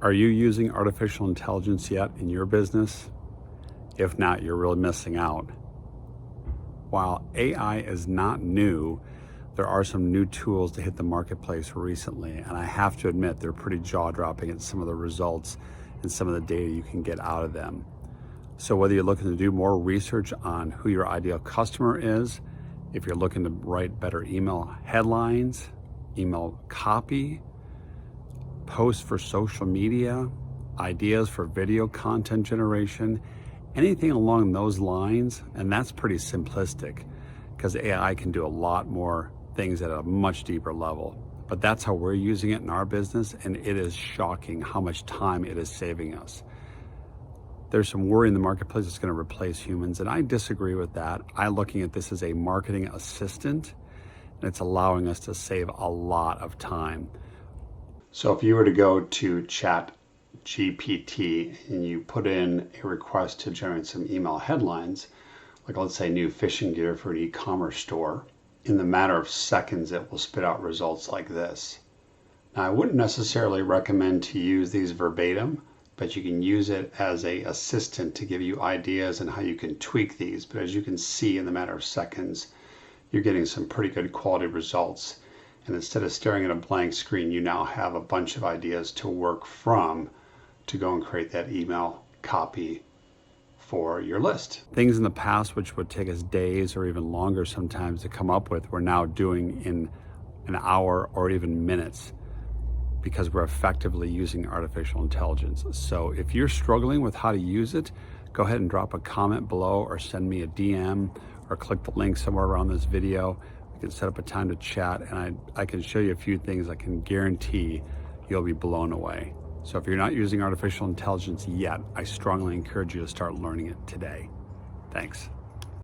Are you using artificial intelligence yet in your business? If not, you're really missing out. While AI is not new, there are some new tools to hit the marketplace recently, and I have to admit they're pretty jaw-dropping at some of the results and some of the data you can get out of them. So whether you're looking to do more research on who your ideal customer is, if you're looking to write better email headlines, email copy, posts for social media, ideas for video content generation, anything along those lines, and that's pretty simplistic because AI can do a lot more things at a much deeper level. But that's how we're using it in our business, and it is shocking how much time it is saving us. There's some worry in the marketplace it's going to replace humans, and I disagree with that. I'm looking at this as a marketing assistant, and it's allowing us to save a lot of time. So if you were to go to ChatGPT and you put in a request to generate some email headlines, like let's say new fishing gear for an e-commerce store, in the matter of seconds it will spit out results like this. Now I wouldn't necessarily recommend to use these verbatim, but you can use it as an assistant to give you ideas on how you can tweak these. But as you can see, in the matter of seconds, you're getting some pretty good quality results. And instead of staring at a blank screen, you now have a bunch of ideas to work from to go and create that email copy for your list. Things in the past which would take us days or even longer sometimes to come up with, we're now doing in an hour or even minutes because we're effectively using artificial intelligence. So if you're struggling with how to use it, go ahead and drop a comment below or send me a DM or click the link somewhere around this video. We can set up a time to chat, and I can show you a few things I can guarantee you'll be blown away. So if you're not using artificial intelligence yet, I strongly encourage you to start learning it today. Thanks.